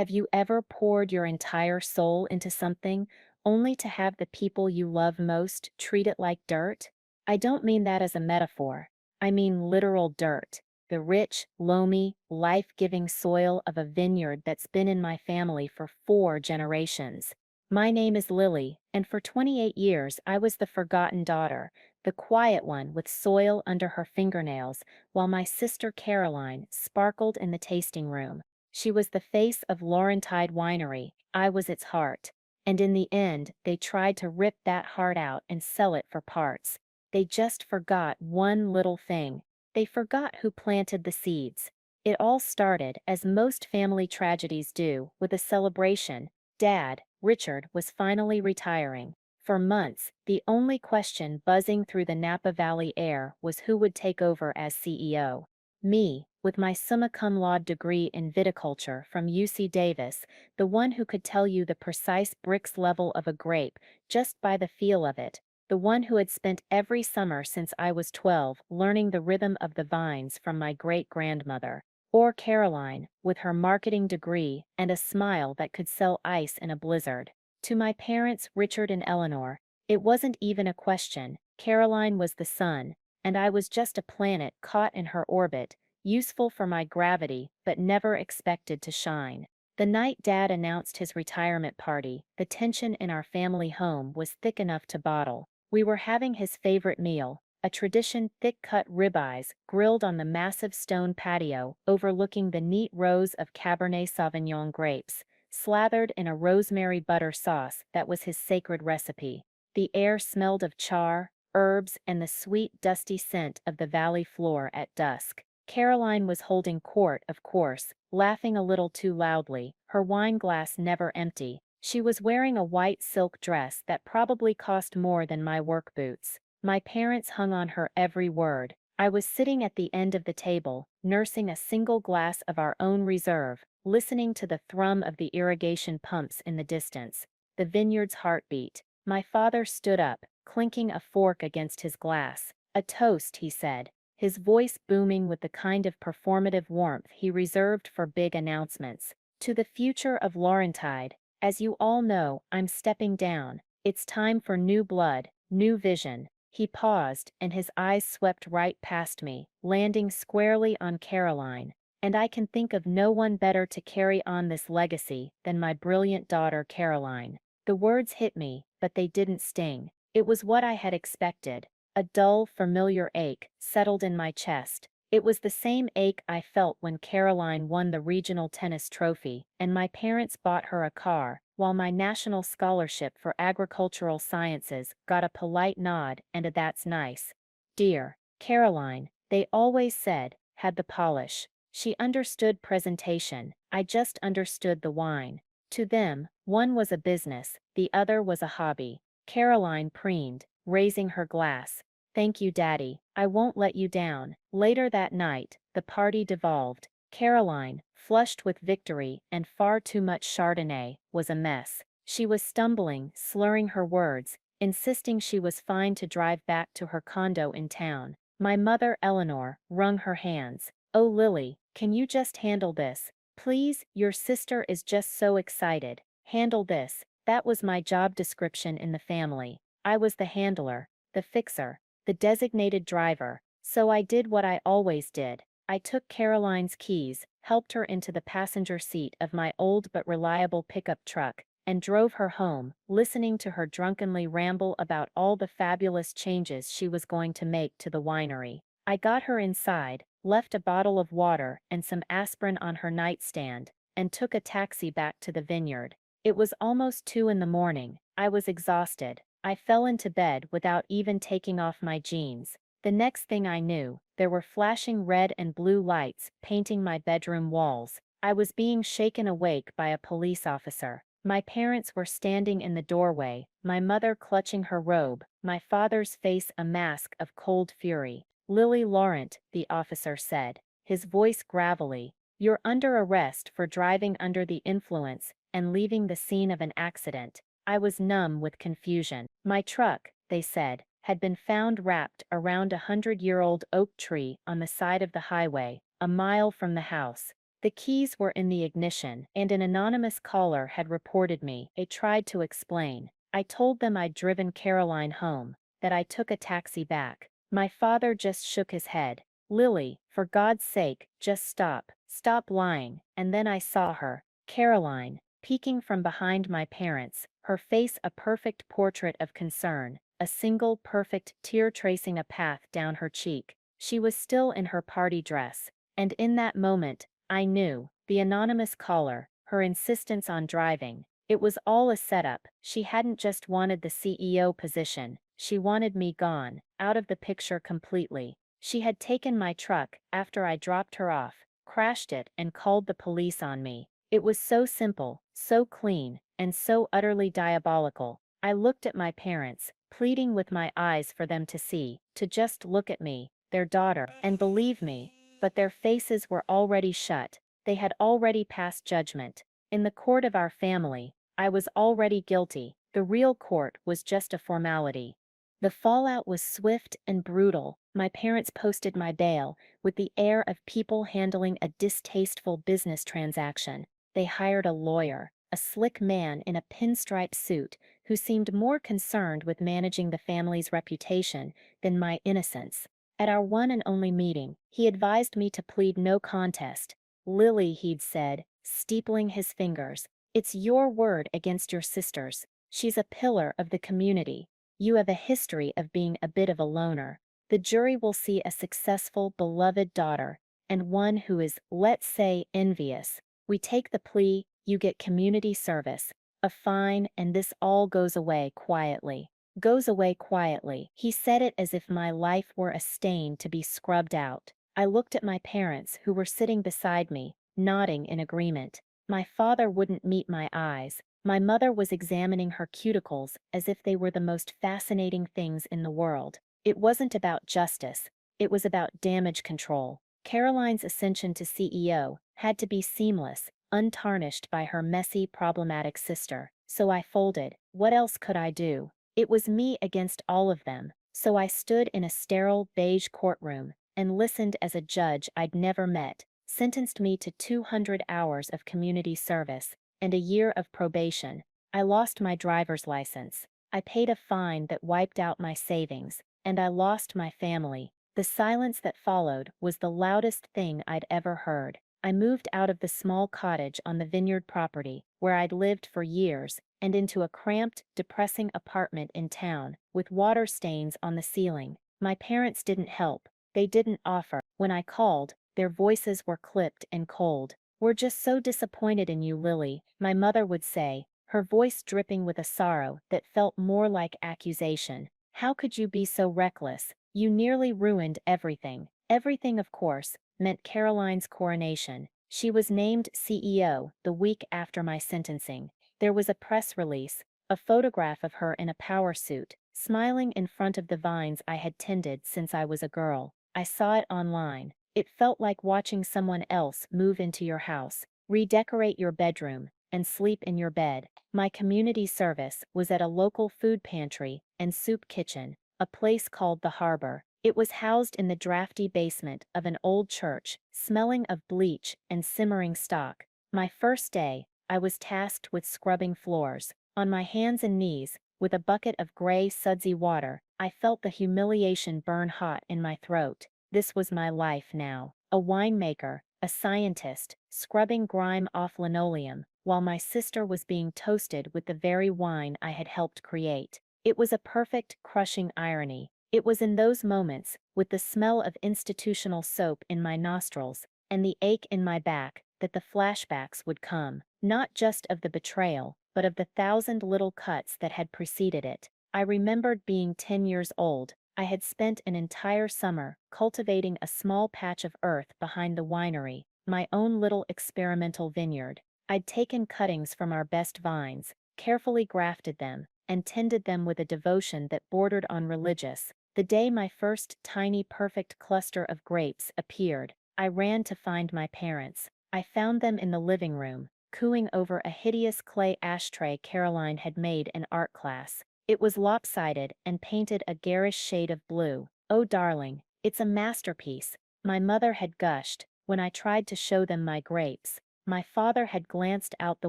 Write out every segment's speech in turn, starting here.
Have you ever poured your entire soul into something, only to have the people you love most treat it like dirt? I don't mean that as a metaphor. I mean literal dirt. The rich, loamy, life-giving soil of a vineyard that's been in my family for 4 generations. My name is Lily, and for 28 years I was the forgotten daughter, the quiet one with soil under her fingernails, while my sister Caroline sparkled in the tasting room. She was the face of Laurentide Winery, I was its heart. And in the end, they tried to rip that heart out and sell it for parts. They just forgot one little thing. They forgot who planted the seeds. It all started, as most family tragedies do, with a celebration. Dad, Richard, was finally retiring. For months, the only question buzzing through the Napa Valley air was who would take over as CEO. Me, with my summa cum laude degree in viticulture from UC Davis, the one who could tell you the precise Brix level of a grape just by the feel of it, the one who had spent every summer since I was 12 learning the rhythm of the vines from my great-grandmother. Or Caroline, with her marketing degree and a smile that could sell ice in a blizzard. To my parents, Richard and Eleanor, it wasn't even a question. Caroline was the sun, and I was just a planet caught in her orbit, useful for my gravity but never expected to shine. The night Dad announced his retirement party, the tension in our family home was thick enough to bottle. We were having his favorite meal, a tradition thick-cut ribeyes grilled on the massive stone patio overlooking the neat rows of Cabernet Sauvignon grapes, slathered in a rosemary butter sauce that was his sacred recipe. The air smelled of char, herbs, and the sweet, dusty scent of the valley floor at dusk. Caroline was holding court, of course, laughing a little too loudly, her wine glass never empty. She was wearing a white silk dress that probably cost more than my work boots. My parents hung on her every word. I was sitting at the end of the table, nursing a single glass of our own reserve, listening to the thrum of the irrigation pumps in the distance, the vineyard's heartbeat. My father stood up, clinking a fork against his glass. "A toast," he said, his voice booming with the kind of performative warmth he reserved for big announcements. "To the future of Laurentide. As you all know, I'm stepping down. It's time for new blood, new vision." He paused, and his eyes swept right past me, landing squarely on Caroline. "And I can think of no one better to carry on this legacy than my brilliant daughter Caroline." The words hit me, but they didn't sting. It was what I had expected. A dull, familiar ache settled in my chest. It was the same ache I felt when Caroline won the regional tennis trophy, and my parents bought her a car, while my national scholarship for agricultural sciences got a polite nod and a "that's nice." Dear Caroline, they always said, had the polish. She understood presentation, I just understood the wine. To them, one was a business, the other was a hobby. Caroline preened, raising her glass. "Thank you, Daddy, I won't let you down." Later that night, the party devolved. Caroline, flushed with victory and far too much Chardonnay, was a mess. She was stumbling, slurring her words, insisting she was fine to drive back to her condo in town. My mother, Eleanor, wrung her hands. "Oh, Lily, can you just handle this? Please, your sister is just so excited. Handle this." That was my job description in the family. I was the handler, the fixer, the designated driver, so I did what I always did. I took Caroline's keys, helped her into the passenger seat of my old but reliable pickup truck, and drove her home, listening to her drunkenly ramble about all the fabulous changes she was going to make to the winery. I got her inside, left a bottle of water and some aspirin on her nightstand, and took a taxi back to the vineyard. It was almost 2 in the morning. I was exhausted. I fell into bed without even taking off my jeans. The next thing I knew, there were flashing red and blue lights painting my bedroom walls. I was being shaken awake by a police officer. My parents were standing in the doorway, my mother clutching her robe, my father's face a mask of cold fury. "Lily Laurent," the officer said, his voice gravelly, "you're under arrest for driving under the influence and leaving the scene of an accident." I was numb with confusion. My truck, they said, had been found wrapped around a 100-year-old oak tree on the side of the highway, a mile from the house. The keys were in the ignition, and an anonymous caller had reported me. I tried to explain. I told them I'd driven Caroline home, that I took a taxi back. My father just shook his head. Lily, for God's sake, just stop. Stop lying. And then I saw her, Caroline, peeking from behind my parents, her face a perfect portrait of concern, a single perfect tear tracing a path down her cheek. She was still in her party dress, and in that moment, I knew, the anonymous caller, her insistence on driving, it was all a setup. She hadn't just wanted the CEO position, she wanted me gone, out of the picture completely. She had taken my truck after I dropped her off, crashed it, and called the police on me. It was so simple, so clean, and so utterly diabolical. I looked at my parents, pleading with my eyes for them to see, to just look at me, their daughter, and believe me, but their faces were already shut. They had already passed judgment. In the court of our family, I was already guilty. The real court was just a formality. The fallout was swift and brutal. My parents posted my bail with the air of people handling a distasteful business transaction. They hired a lawyer, a slick man in a pinstripe suit, who seemed more concerned with managing the family's reputation than my innocence. At our one and only meeting, he advised me to plead no contest. Lily, he'd said, steepling his fingers, it's your word against your sister's. She's a pillar of the community. You have a history of being a bit of a loner. The jury will see a successful, beloved daughter, and one who is, let's say, envious. We take the plea, you get community service, a fine, and this all goes away quietly. Goes away quietly. He said it as if my life were a stain to be scrubbed out. I looked at my parents, who were sitting beside me, nodding in agreement. My father wouldn't meet my eyes. My mother was examining her cuticles as if they were the most fascinating things in the world. It wasn't about justice. It was about damage control. Caroline's ascension to CEO had to be seamless, untarnished by her messy, problematic sister. So I folded. What else could I do? It was me against all of them. So I stood in a sterile, beige courtroom and listened as a judge I'd never met sentenced me to 200 hours of community service and a year of probation. I lost my driver's license. I paid a fine that wiped out my savings, and I lost my family. The silence that followed was the loudest thing I'd ever heard. I moved out of the small cottage on the Vineyard property, where I'd lived for years, and into a cramped, depressing apartment in town, with water stains on the ceiling. My parents didn't help. They didn't offer. When I called, their voices were clipped and cold. We're just so disappointed in you, Lily, my mother would say, her voice dripping with a sorrow that felt more like accusation. How could you be so reckless? You nearly ruined everything. Everything, of course, meant Caroline's coronation. She was named CEO the week after my sentencing. There was a press release, a photograph of her in a power suit, smiling in front of the vines I had tended since I was a girl. I saw it online. It felt like watching someone else move into your house, redecorate your bedroom, and sleep in your bed. My community service was at a local food pantry and soup kitchen, a place called the Harbor. It was housed in the drafty basement of an old church, smelling of bleach and simmering stock. My first day, I was tasked with scrubbing floors. On my hands and knees, with a bucket of gray, sudsy water, I felt the humiliation burn hot in my throat. This was my life now. A winemaker, a scientist, scrubbing grime off linoleum, while my sister was being toasted with the very wine I had helped create. It was a perfect, crushing irony. It was in those moments, with the smell of institutional soap in my nostrils, and the ache in my back, that the flashbacks would come, not just of the betrayal, but of the 1,000 little cuts that had preceded it. I remembered being 10 years old. I had spent an entire summer cultivating a small patch of earth behind the winery, my own little experimental vineyard. I'd taken cuttings from our best vines, carefully grafted them, and tended them with a devotion that bordered on religious. The day my first tiny perfect cluster of grapes appeared, I ran to find my parents. I found them in the living room, cooing over a hideous clay ashtray Caroline had made in art class. It was lopsided and painted a garish shade of blue. Oh darling, it's a masterpiece, my mother had gushed, when I tried to show them my grapes. My father had glanced out the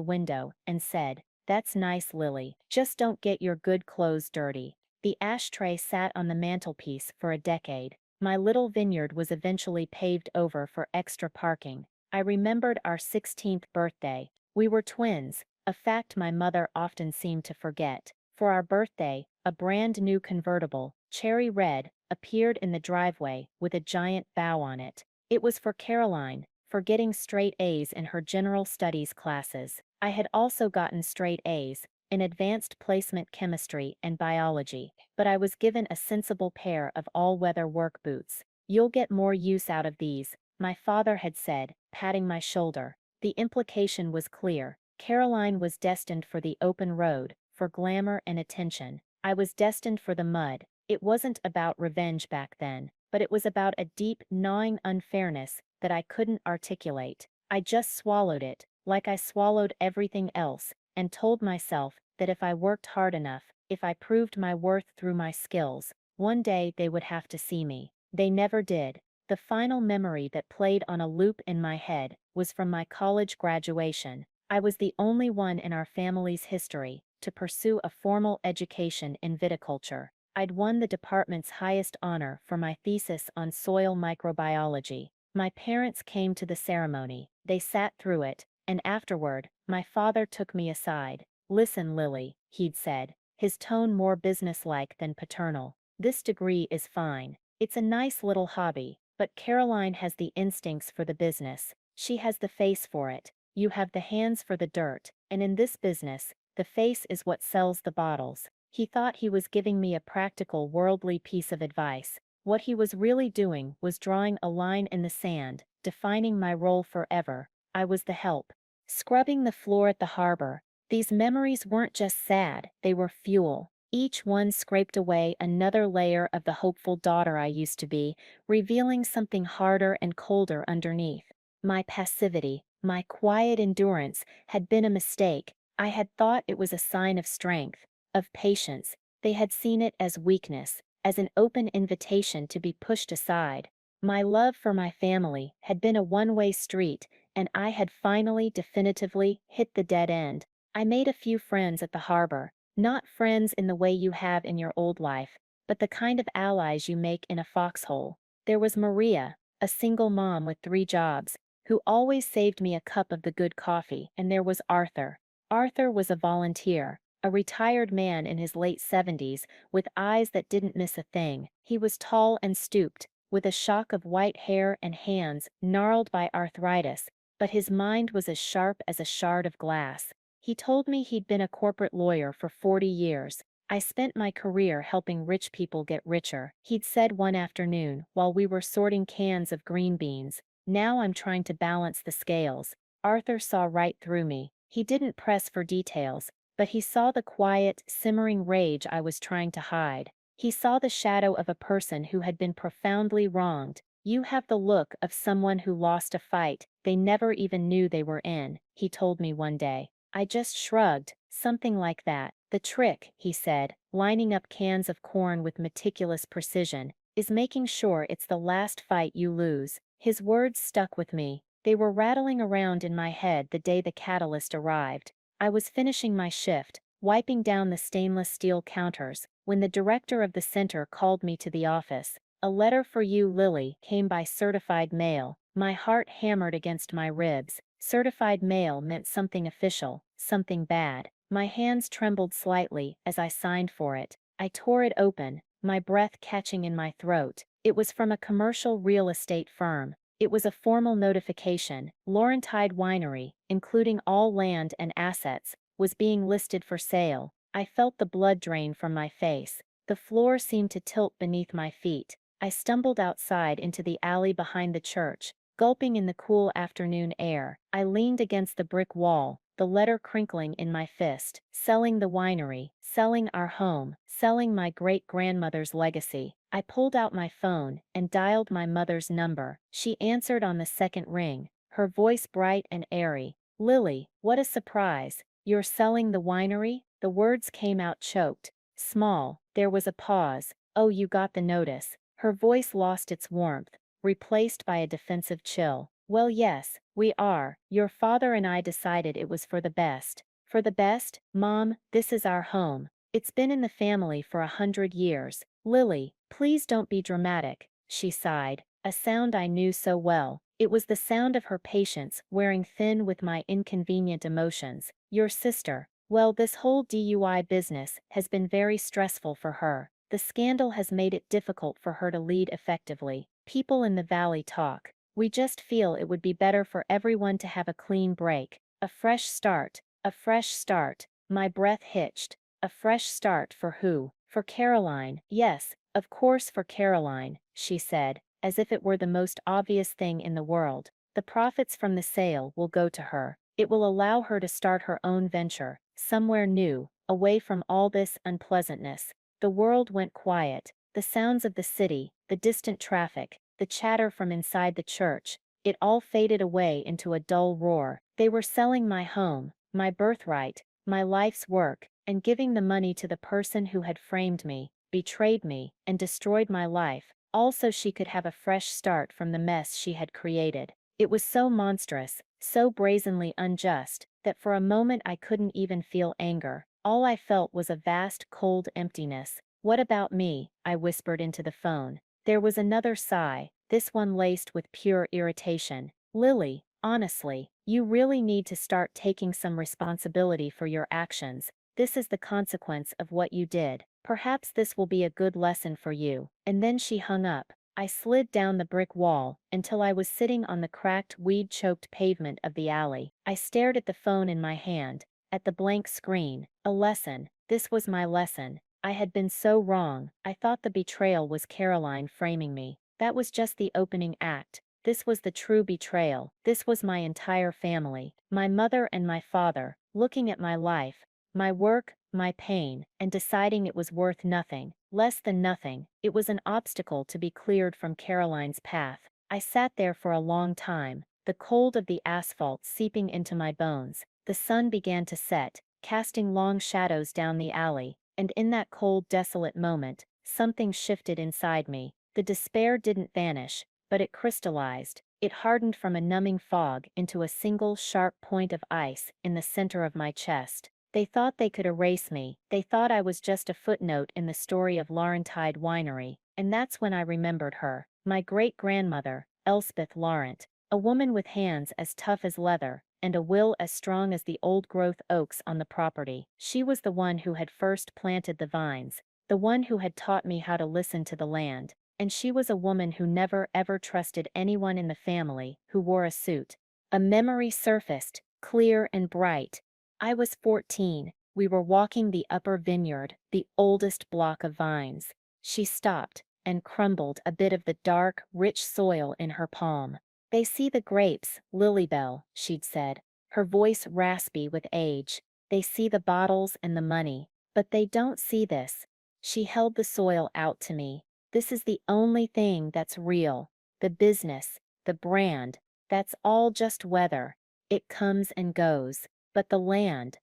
window and said, "That's nice, Lily. Just don't get your good clothes dirty." The ashtray sat on the mantelpiece for a decade. My little vineyard was eventually paved over for extra parking. I remembered our 16th birthday. We were twins, a fact my mother often seemed to forget. For our birthday, a brand new convertible, cherry red, appeared in the driveway with a giant bow on it. It was for Caroline, for getting straight A's in her general studies classes. I had also gotten straight A's in advanced placement chemistry and biology, but I was given a sensible pair of all-weather work boots. "You'll get more use out of these," my father had said, patting my shoulder. The implication was clear. Caroline was destined for the open road, for glamour and attention. I was destined for the mud. It wasn't about revenge back then, but it was about a deep, gnawing unfairness that I couldn't articulate. I just swallowed it, like I swallowed everything else, and told myself that if I worked hard enough, if I proved my worth through my skills, one day they would have to see me. They never did. The final memory that played on a loop in my head was from my college graduation. I was the only one in our family's history to pursue a formal education in viticulture. I'd won the department's highest honor for my thesis on soil microbiology. My parents came to the ceremony, they sat through it, and afterward, my father took me aside. "Listen, Lily," he'd said, his tone more businesslike than paternal. "This degree is fine. It's a nice little hobby, but Caroline has the instincts for the business. She has the face for it. You have the hands for the dirt, and in this business, the face is what sells the bottles." He thought he was giving me a practical worldly piece of advice. What he was really doing was drawing a line in the sand, defining my role forever. I was the help. Scrubbing the floor at the harbor, these memories weren't just sad, they were fuel. Each one scraped away another layer of the hopeful daughter I used to be, revealing something harder and colder underneath. My passivity, my quiet endurance, had been a mistake. I had thought it was a sign of strength, of patience. They had seen it as weakness, as an open invitation to be pushed aside. My love for my family had been a one-way street, and I had finally definitively hit the dead end. I made a few friends at the harbor, not friends in the way you have in your old life, but the kind of allies you make in a foxhole. There was Maria, a single mom with 3 jobs, who always saved me a cup of the good coffee, and there was Arthur. Arthur was a volunteer, a retired man in his late 70s, with eyes that didn't miss a thing. He was tall and stooped, with a shock of white hair and hands gnarled by arthritis, but his mind was as sharp as a shard of glass. He told me he'd been a corporate lawyer for 40 years. "I spent my career helping rich people get richer," he'd said one afternoon while we were sorting cans of green beans. "Now I'm trying to balance the scales." Arthur saw right through me. He didn't press for details, but he saw the quiet, simmering rage I was trying to hide. He saw the shadow of a person who had been profoundly wronged. "You have the look of someone who lost a fight they never even knew they were in," he told me one day. I just shrugged, something like that. "The trick," he said, lining up cans of corn with meticulous precision, "is making sure it's the last fight you lose." His words stuck with me. They were rattling around in my head the day the catalyst arrived. I was finishing my shift, wiping down the stainless steel counters, when the director of the center called me to the office. "A letter for you, Lily," came by certified mail. My heart hammered against my ribs. Certified mail meant something official, something bad. My hands trembled slightly as I signed for it. I tore it open, my breath catching in my throat. It was from a commercial real estate firm. It was a formal notification. Laurentide Winery, including all land and assets, was being listed for sale. I felt the blood drain from my face. The floor seemed to tilt beneath my feet. I stumbled outside into the alley behind the church, gulping in the cool afternoon air. I leaned against the brick wall, the letter crinkling in my fist. "Selling the winery, selling our home, selling my great-grandmother's legacy." I pulled out my phone and dialed my mother's number. She answered on the second ring, her voice bright and airy. "Lily, what a surprise. You're selling the winery?" The words came out choked, small. There was a pause. "Oh, you got the notice." Her voice lost its warmth, replaced by a defensive chill. Well, yes, we are. Your father and I decided it was for the best. For the best, Mom, this is our home. It's been in the family for 100 years. Lily, please don't be dramatic, she sighed, a sound I knew so well. It was the sound of her patience wearing thin with my inconvenient emotions. Your sister. Well, this whole DUI business has been very stressful for her. The scandal has made it difficult for her to lead effectively. People in the valley talk. We just feel it would be better for everyone to have a clean break, a fresh start, a fresh start. My breath hitched. A fresh start for who? For Caroline. Yes, of course for Caroline, she said, as if it were the most obvious thing in the world. The profits from the sale will go to her. It will allow her to start her own venture, somewhere new, away from all this unpleasantness. The world went quiet. The sounds of the city, the distant traffic, the chatter from inside the church, it all faded away into a dull roar. They were selling my home, my birthright, my life's work, and giving the money to the person who had framed me, betrayed me, and destroyed my life, all so she could have a fresh start from the mess she had created. It was so monstrous, so brazenly unjust, that for a moment I couldn't even feel anger. All I felt was a vast, cold emptiness. What about me? I whispered into the phone. There was another sigh, this one laced with pure irritation. Lily, honestly, you really need to start taking some responsibility for your actions. This is the consequence of what you did. Perhaps this will be a good lesson for you. And then she hung up. I slid down the brick wall until I was sitting on the cracked, weed-choked pavement of the alley. I stared at the phone in my hand, at the blank screen. A lesson. This was my lesson. I had been so wrong. I thought the betrayal was Caroline framing me. That was just the opening act. This was the true betrayal. This was my entire family, my mother and my father, looking at my life, my work, my pain, and deciding it was worth nothing, less than nothing. It was an obstacle to be cleared from Caroline's path. I sat there for a long time, the cold of the asphalt seeping into my bones. The sun began to set, casting long shadows down the alley, and in that cold, desolate moment, something shifted inside me. The despair didn't vanish, but it crystallized. It hardened from a numbing fog into a single sharp point of ice in the center of my chest. They thought they could erase me. They thought I was just a footnote in the story of Laurentide Winery. And that's when I remembered her. My great-grandmother, Elspeth Laurent. A woman with hands as tough as leather, and a will as strong as the old-growth oaks on the property. She was the one who had first planted the vines, the one who had taught me how to listen to the land. And she was a woman who never ever trusted anyone in the family who wore a suit. A memory surfaced, clear and bright. I was 14. We were walking the upper vineyard, the oldest block of vines. She stopped and crumbled a bit of the dark, rich soil in her palm. They see the grapes, Lilybell, she'd said, her voice raspy with age. They see the bottles and the money, but they don't see this. She held the soil out to me. This is the only thing that's real. The business, the brand, that's all just weather. It comes and goes. But the land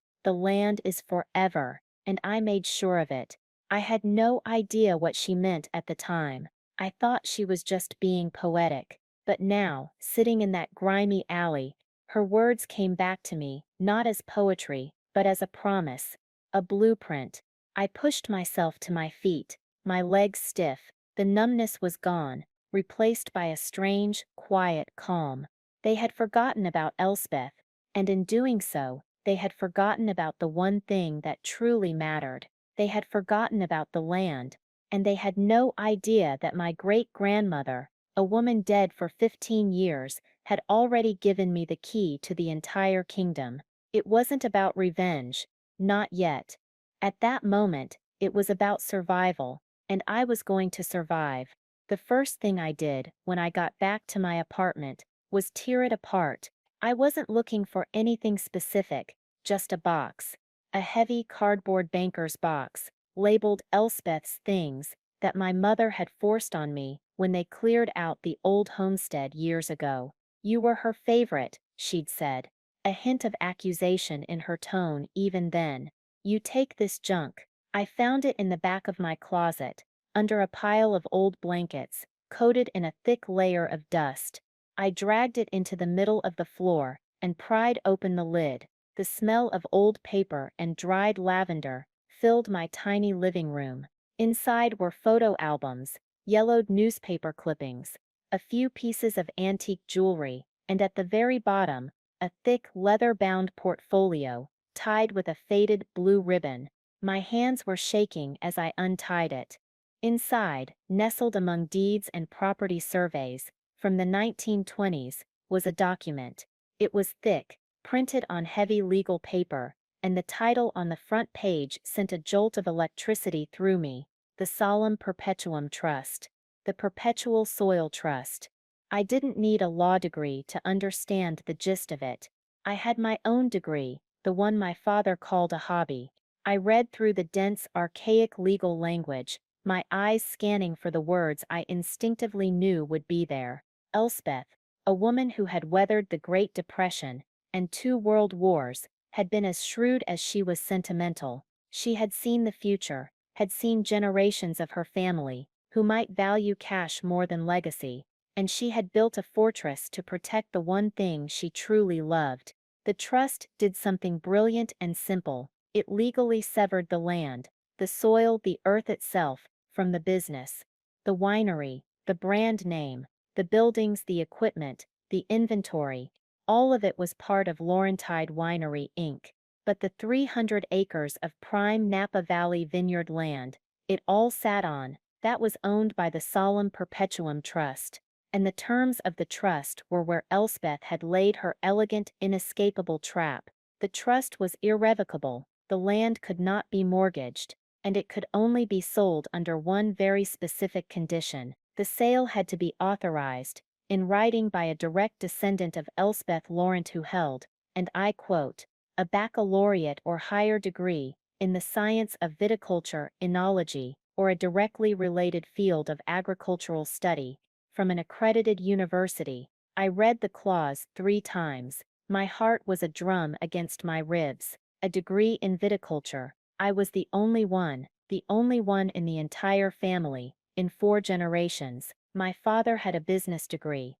is forever, and I made sure of it. I had no idea what she meant at the time. I thought she was just being poetic. But now, sitting in that grimy alley, her words came back to me, not as poetry, but as a promise, a blueprint. I pushed myself to my feet, my legs stiff. The numbness was gone, replaced by a strange, quiet calm. They had forgotten about Elspeth, and in doing so, they had forgotten about the one thing that truly mattered. They had forgotten about the land, and they had no idea that my great-grandmother, a woman dead for 15 years, had already given me the key to the entire kingdom. It wasn't about revenge, not yet. At that moment, it was about survival, and I was going to survive. The first thing I did when I got back to my apartment was tear it apart. I wasn't looking for anything specific, just a box. A heavy cardboard banker's box, labeled Elspeth's Things, that my mother had forced on me when they cleared out the old homestead years ago. You were her favorite, she'd said, a hint of accusation in her tone even then. You take this junk. I found it in the back of my closet, under a pile of old blankets, coated in a thick layer of dust. I dragged it into the middle of the floor and pried open the lid. The smell of old paper and dried lavender filled my tiny living room. Inside were photo albums, yellowed newspaper clippings, a few pieces of antique jewelry, and at the very bottom, a thick leather-bound portfolio, tied with a faded blue ribbon. My hands were shaking as I untied it. Inside, nestled among deeds and property surveys, from the 1920s, was a document. It was thick, printed on heavy legal paper, and the title on the front page sent a jolt of electricity through me. The Solemn Perpetuum Trust. The Perpetual Soil Trust. I didn't need a law degree to understand the gist of it. I had my own degree, the one my father called a hobby. I read through the dense, archaic legal language, my eyes scanning for the words I instinctively knew would be there. Elspeth, a woman who had weathered the Great Depression and 2 world wars, had been as shrewd as she was sentimental. She had seen the future, had seen generations of her family, who might value cash more than legacy, and she had built a fortress to protect the one thing she truly loved. The trust did something brilliant and simple. It legally severed the land, the soil, the earth itself, from the business. The winery, the brand name, the buildings, the equipment, the inventory, all of it was part of Laurentide Winery, Inc. But the 300 acres of prime Napa Valley vineyard land it all sat on, that was owned by the Solemn Perpetuum Trust. And the terms of the trust were where Elspeth had laid her elegant, inescapable trap. The trust was irrevocable, the land could not be mortgaged, and it could only be sold under one very specific condition. The sale had to be authorized, in writing by a direct descendant of Elspeth Laurent who held, and I quote, a baccalaureate or higher degree in the science of viticulture, enology, or a directly related field of agricultural study, from an accredited university. I read the clause 3 times. My heart was a drum against my ribs. A degree in viticulture. I was the only one in the entire family, in 4 generations. My father had a business degree.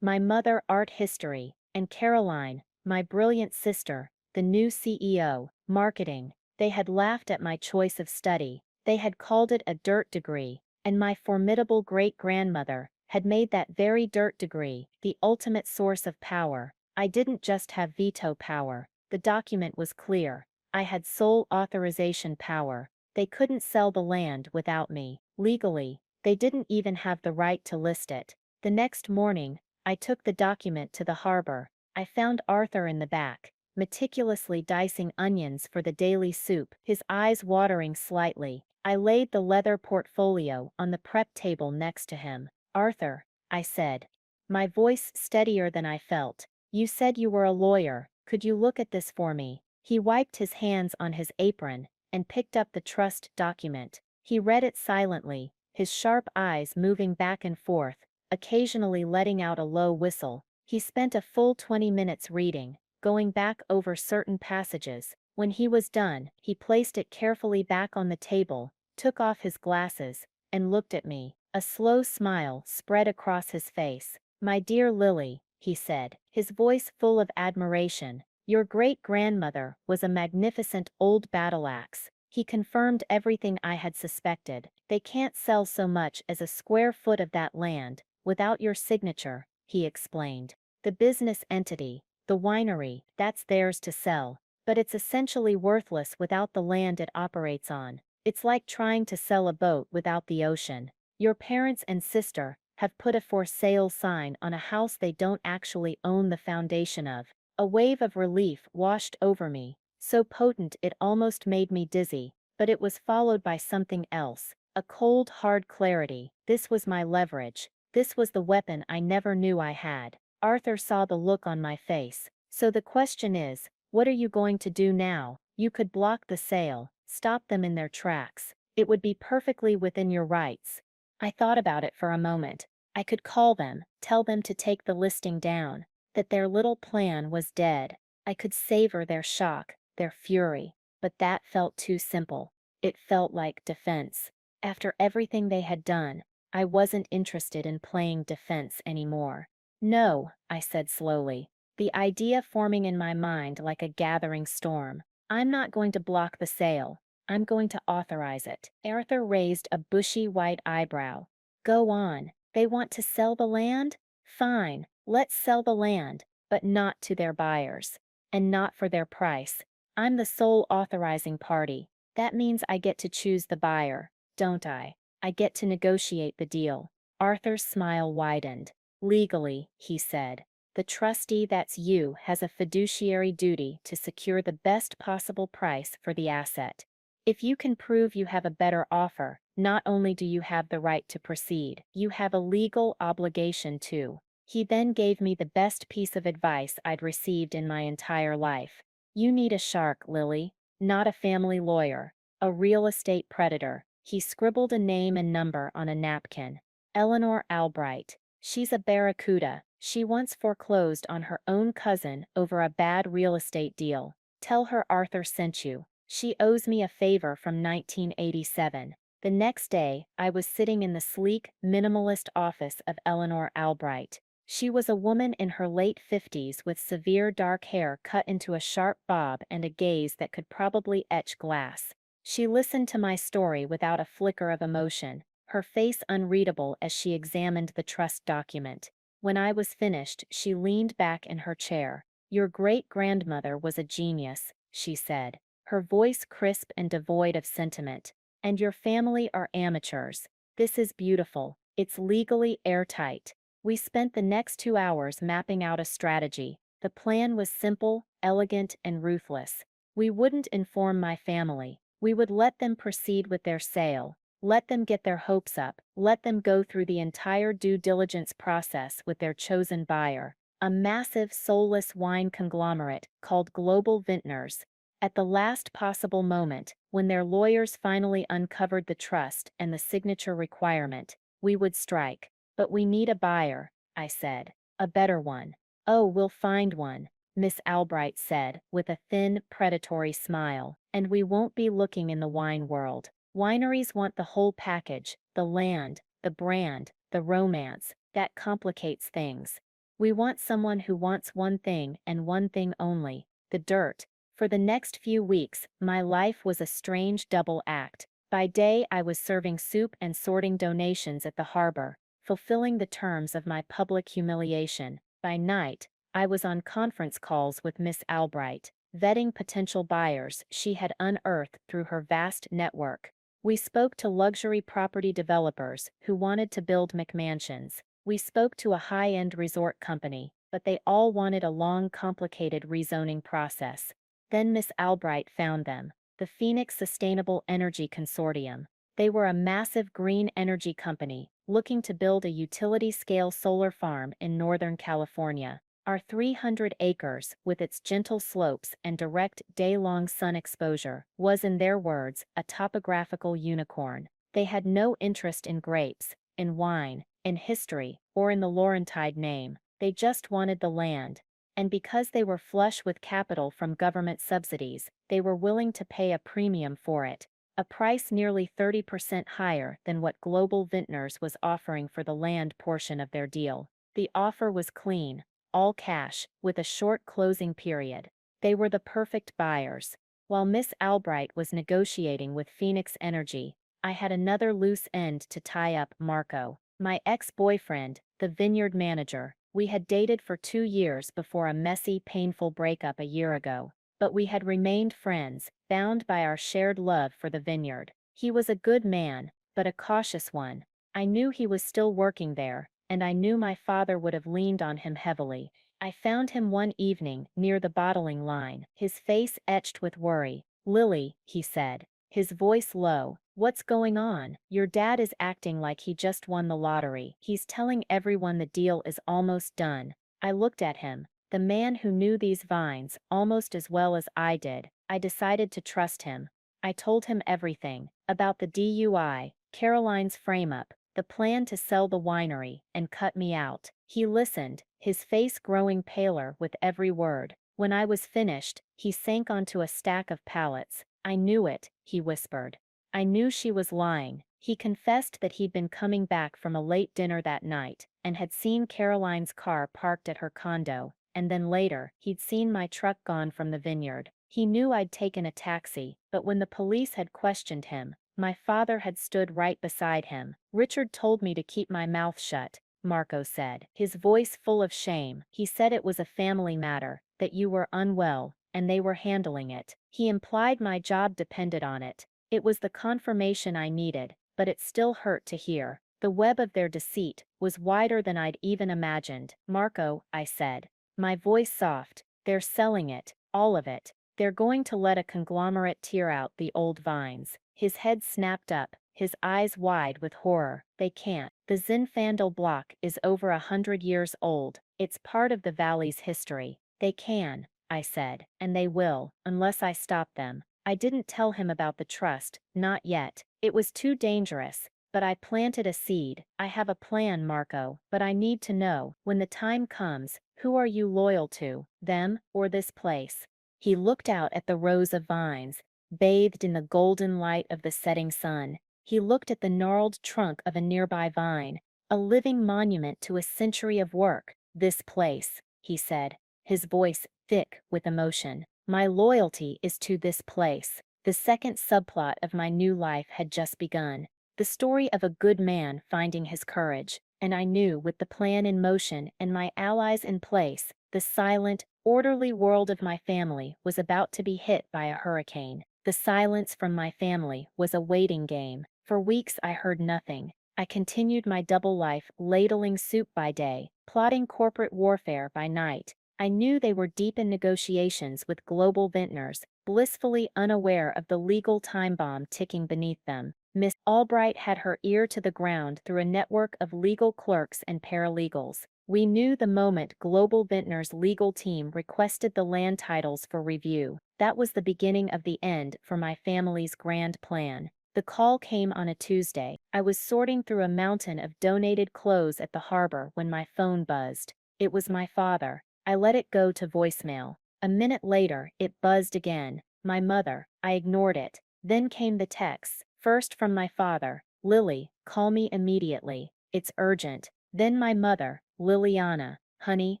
My mother art history, and Caroline, my brilliant sister, the new CEO, marketing. They had laughed at my choice of study. They had called it a dirt degree, and my formidable great-grandmother had made that very dirt degree the ultimate source of power. I didn't just have veto power. The document was clear. I had sole authorization power. They couldn't sell the land without me. Legally, they didn't even have the right to list it. The next morning, I took the document to the harbor. I found Arthur in the back, meticulously dicing onions for the daily soup, his eyes watering slightly. I laid the leather portfolio on the prep table next to him. Arthur, I said, my voice steadier than I felt, you said you were a lawyer, could you look at this for me? He wiped his hands on his apron and picked up the trust document. He read it silently, his sharp eyes moving back and forth, occasionally letting out a low whistle. He spent a full 20 minutes reading, going back over certain passages. When he was done, he placed it carefully back on the table, took off his glasses, and looked at me. A slow smile spread across his face. My dear Lily, he said, his voice full of admiration, your great-grandmother was a magnificent old battle-axe. He confirmed everything I had suspected. They can't sell so much as a square foot of that land without your signature, he explained. The business entity, the winery, that's theirs to sell, but it's essentially worthless without the land it operates on. It's like trying to sell a boat without the ocean. Your parents and sister have put a for sale sign on a house they don't actually own the foundation of. A wave of relief washed over me, so potent it almost made me dizzy, but it was followed by something else, a cold, hard clarity. This was my leverage. This was the weapon I never knew I had. Arthur saw the look on my face. So the question is, what are you going to do now? You could block the sale, stop them in their tracks. It would be perfectly within your rights. I thought about it for a moment. I could call them, tell them to take the listing down, that their little plan was dead. I could savor their shock, their fury, but that felt too simple. It felt like defense. After everything they had done, I wasn't interested in playing defense anymore. No, I said slowly, the idea forming in my mind like a gathering storm. I'm not going to block the sale. I'm going to authorize it. Arthur raised a bushy white eyebrow. Go on. They want to sell the land? Fine, let's sell the land, but not to their buyers. And not for their price. I'm the sole authorizing party. That means I get to choose the buyer, don't I? I get to negotiate the deal. Arthur's smile widened. Legally, he said, the trustee that's you has a fiduciary duty to secure the best possible price for the asset. If you can prove you have a better offer, not only do you have the right to proceed, you have a legal obligation too. He then gave me the best piece of advice I'd received in my entire life. You need a shark, Lily, not a family lawyer, a real estate predator. He scribbled a name and number on a napkin. Eleanor Albright. She's a barracuda. She once foreclosed on her own cousin over a bad real estate deal. Tell her Arthur sent you. She owes me a favor from 1987. The next day, I was sitting in the sleek, minimalist office of Eleanor Albright. She was a woman in her late 50s with severe dark hair cut into a sharp bob and a gaze that could probably etch glass. She listened to my story without a flicker of emotion, her face unreadable as she examined the trust document. When I was finished, she leaned back in her chair. Your great-grandmother was a genius, she said, her voice crisp and devoid of sentiment. And your family are amateurs. This is beautiful. It's legally airtight. We spent the next 2 hours mapping out a strategy. The plan was simple, elegant, and ruthless. We wouldn't inform my family. We would let them proceed with their sale. Let them get their hopes up. Let them go through the entire due diligence process with their chosen buyer, a massive soulless wine conglomerate called Global Vintners. At the last possible moment, when their lawyers finally uncovered the trust and the signature requirement, we would strike. But we need a buyer, I said. A better one. Oh, we'll find one, Miss Albright said, with a thin, predatory smile. And we won't be looking in the wine world. Wineries want the whole package, the land, the brand, the romance. That complicates things. We want someone who wants one thing and one thing only, the dirt. For the next few weeks, my life was a strange double act. By day, I was serving soup and sorting donations at the harbor, fulfilling the terms of my public humiliation. By night, I was on conference calls with Miss Albright, vetting potential buyers she had unearthed through her vast network. We spoke to luxury property developers who wanted to build McMansions. We spoke to a high-end resort company, but they all wanted a long, complicated rezoning process. Then Miss Albright found them, the Phoenix Sustainable Energy Consortium. They were a massive green energy company, looking to build a utility-scale solar farm in Northern California. Our 300 acres, with its gentle slopes and direct day-long sun exposure, was, in their words, a topographical unicorn. They had no interest in grapes, in wine, in history, or in the Laurentide name. They just wanted the land. And because they were flush with capital from government subsidies, they were willing to pay a premium for it, a price nearly 30% higher than what Global Vintners was offering for the land portion of their deal. The offer was clean, all cash, with a short closing period. They were the perfect buyers. While Miss Albright was negotiating with Phoenix Energy, I had another loose end to tie up. Marco, my ex-boyfriend, the Vineyard manager. We had dated for 2 years before a messy, painful breakup a year ago, but we had remained friends, bound by our shared love for the vineyard. He was a good man, but a cautious one. I knew he was still working there, and I knew my father would have leaned on him heavily. I found him one evening near the bottling line, his face etched with worry. "Lily," he said, his voice low, "what's going on? Your dad is acting like he just won the lottery. He's telling everyone the deal is almost done." I looked at him, the man who knew these vines almost as well as I did. I decided to trust him. I told him everything, about the DUI, Caroline's frame-up, the plan to sell the winery, and cut me out. He listened, his face growing paler with every word. When I was finished, he sank onto a stack of pallets. "I knew it," he whispered. "I knew she was lying." He confessed that he'd been coming back from a late dinner that night, and had seen Caroline's car parked at her condo, and then later, he'd seen my truck gone from the vineyard. He knew I'd taken a taxi, but when the police had questioned him, my father had stood right beside him. Richard told me to keep my mouth shut, Marco said, his voice full of shame. He said it was a family matter, that you were unwell, and they were handling it. He implied my job depended on it. It was the confirmation I needed, but it still hurt to hear. The web of their deceit was wider than I'd even imagined. Marco, I said, my voice soft, they're selling it, all of it. They're going to let a conglomerate tear out the old vines. His head snapped up, his eyes wide with horror. They can't. The Zinfandel block is over 100 years old. It's part of the valley's history. They can, I said, and they will, unless I stop them. I didn't tell him about the trust, not yet. It was too dangerous. But I planted a seed. I have a plan, Marco, but I need to know, when the time comes, who are you loyal to, them or this place? He looked out at the rows of vines, bathed in the golden light of the setting sun. He looked at the gnarled trunk of a nearby vine, a living monument to a century of work. This place, he said, his voice thick with emotion. My loyalty is to this place. The second subplot of my new life had just begun. The story of a good man finding his courage, and I knew with the plan in motion and my allies in place, the silent, orderly world of my family was about to be hit by a hurricane. The silence from my family was a waiting game. For weeks I heard nothing. I continued my double life, ladling soup by day, plotting corporate warfare by night. I knew they were deep in negotiations with global vintners, blissfully unaware of the legal time bomb ticking beneath them. Miss Albright had her ear to the ground through a network of legal clerks and paralegals. We knew the moment Global Vintner's legal team requested the land titles for review. That was the beginning of the end for my family's grand plan. The call came on a Tuesday. I was sorting through a mountain of donated clothes at the harbor when my phone buzzed. It was my father. I let it go to voicemail. A minute later, it buzzed again. My mother. I ignored it. Then came the texts. First from my father, Lily, call me immediately. It's urgent. Then my mother, Liliana, honey,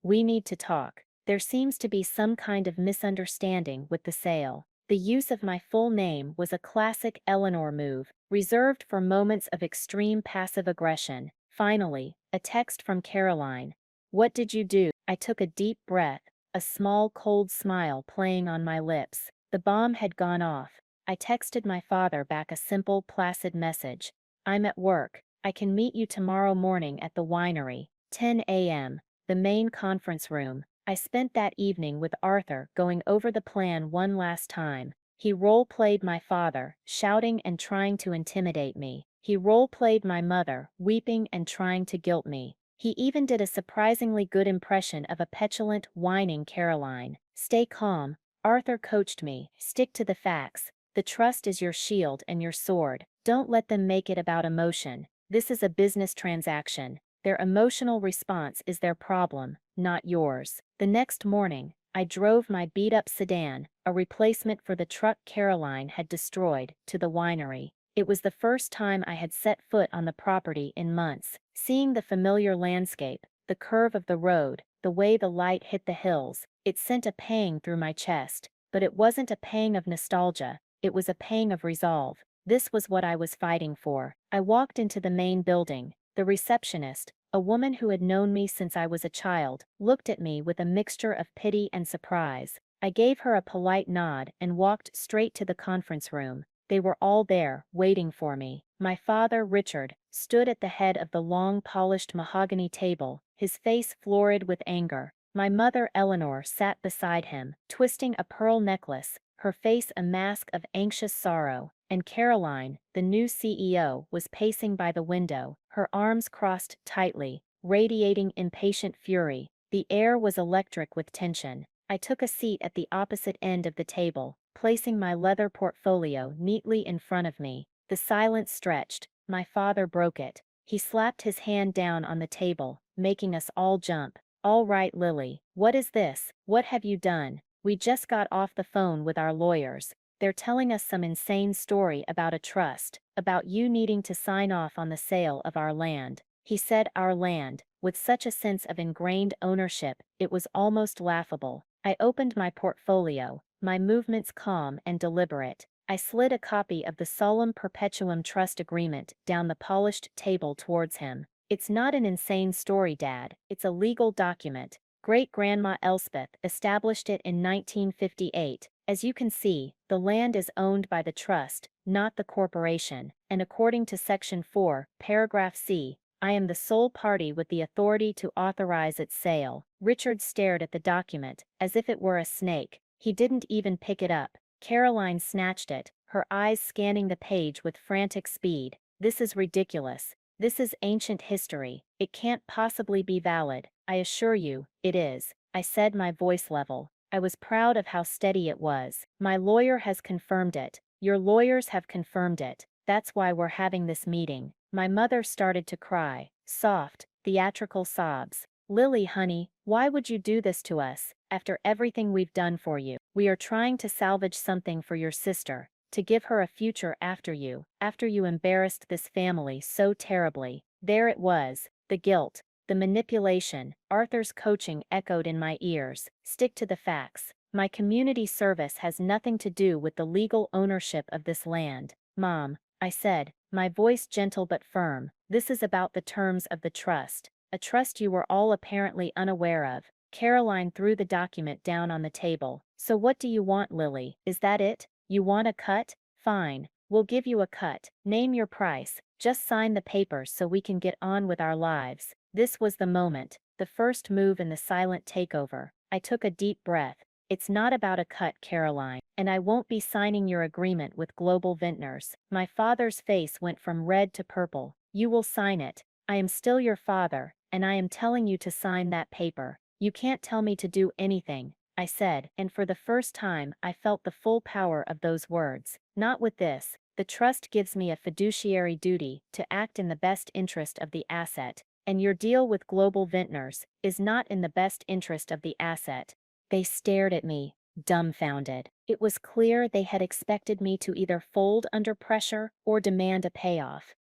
we need to talk. There seems to be some kind of misunderstanding with the sale. The use of my full name was a classic Eleanor move, reserved for moments of extreme passive aggression. Finally, a text from Caroline. What did you do? I took a deep breath, a small cold smile playing on my lips. The bomb had gone off. I texted my father back a simple, placid message. I'm at work. I can meet you tomorrow morning at the winery, 10 a.m., the main conference room. I spent that evening with Arthur going over the plan one last time. He role-played my father, shouting and trying to intimidate me. He role-played my mother, weeping and trying to guilt me. He even did a surprisingly good impression of a petulant, whining Caroline. Stay calm, Arthur coached me. Stick to the facts. The trust is your shield and your sword. Don't let them make it about emotion. This is a business transaction. Their emotional response is their problem, not yours. The next morning, I drove my beat-up sedan, a replacement for the truck Caroline had destroyed, to the winery. It was the first time I had set foot on the property in months. Seeing the familiar landscape, the curve of the road, the way the light hit the hills, it sent a pang through my chest. But it wasn't a pang of nostalgia. It was a pang of resolve. This was what I was fighting for. I walked into the main building. The receptionist, a woman who had known me since I was a child, looked at me with a mixture of pity and surprise. I gave her a polite nod and walked straight to the conference room. They were all there, waiting for me. My father, Richard, stood at the head of the long, polished mahogany table, his face florid with anger. My mother, Eleanor, sat beside him, twisting a pearl necklace, her face a mask of anxious sorrow, and Caroline, the new CEO, was pacing by the window, her arms crossed tightly, radiating impatient fury. The air was electric with tension. I took a seat at the opposite end of the table, placing my leather portfolio neatly in front of me. The silence stretched. My father broke it. He slapped his hand down on the table, making us all jump. All right, Lily, what is this? What have you done? We just got off the phone with our lawyers. They're telling us some insane story about a trust, about you needing to sign off on the sale of our land. He said our land, with such a sense of ingrained ownership, it was almost laughable. I opened my portfolio, my movements calm and deliberate. I slid a copy of the Solemn Perpetuum Trust Agreement down the polished table towards him. It's not an insane story, Dad. It's a legal document. Great-Grandma Elspeth established it in 1958. As you can see, the land is owned by the trust, not the corporation, and according to Section 4, Paragraph C, I am the sole party with the authority to authorize its sale. Richard stared at the document, as if it were a snake. He didn't even pick it up. Caroline snatched it, her eyes scanning the page with frantic speed. This is ridiculous. This is ancient history. It can't possibly be valid. I assure you, it is. I said, my voice level. I was proud of how steady it was. My lawyer has confirmed it. Your lawyers have confirmed it. That's why we're having this meeting. My mother started to cry. Soft, theatrical sobs. Lily, honey, why would you do this to us, after everything we've done for you? We are trying to salvage something for your sister, to give her a future after you embarrassed this family so terribly. There it was, the guilt, the manipulation. Arthur's coaching echoed in my ears. Stick to the facts. My community service has nothing to do with the legal ownership of this land. Mom, I said, my voice gentle but firm, this is about the terms of the trust, a trust you were all apparently unaware of. Caroline threw the document down on the table. So what do you want, Lily? Is that it? You want a cut? Fine, we'll give you a cut. Name your price. Just sign the papers so we can get on with our lives. This was the moment, the first move in the silent takeover. I took a deep breath. It's not about a cut, Caroline, and I won't be signing your agreement with Global Vintners. My father's face went from red to purple. You will sign it. I am still your father, and I am telling you to sign that paper. You can't tell me to do anything, I said, and for the first time I felt the full power of those words. Not with this. The trust gives me a fiduciary duty to act in the best interest of the asset, and your deal with Global Vintners is not in the best interest of the asset. They stared at me, dumbfounded. It was clear they had expected me to either fold under pressure or demand a payoff.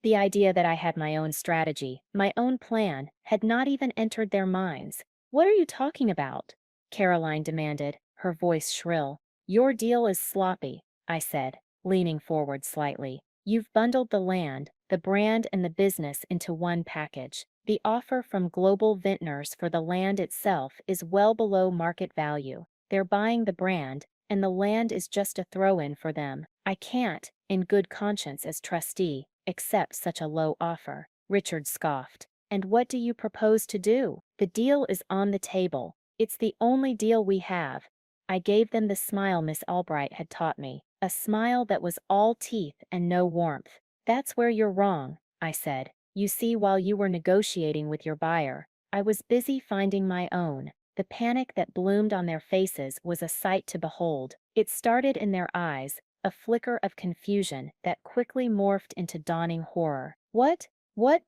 The idea that I had my own strategy, my own plan, had not even entered their minds. What are you talking about? Caroline demanded, her voice shrill. Your deal is sloppy, I said, leaning forward slightly. You've bundled the land, the brand and the business into one package. The offer from Global Vintners for the land itself is well below market value. They're buying the brand, and the land is just a throw-in for them. I can't, in good conscience as trustee, accept such a low offer. Richard scoffed. And what do you propose to do? The deal is on the table. It's the only deal we have. I gave them the smile Miss Albright had taught me, a smile that was all teeth and no warmth. That's where you're wrong, I said. You see, while you were negotiating with your buyer, I was busy finding my own. The panic that bloomed on their faces was a sight to behold. It started in their eyes, a flicker of confusion that quickly morphed into dawning horror. What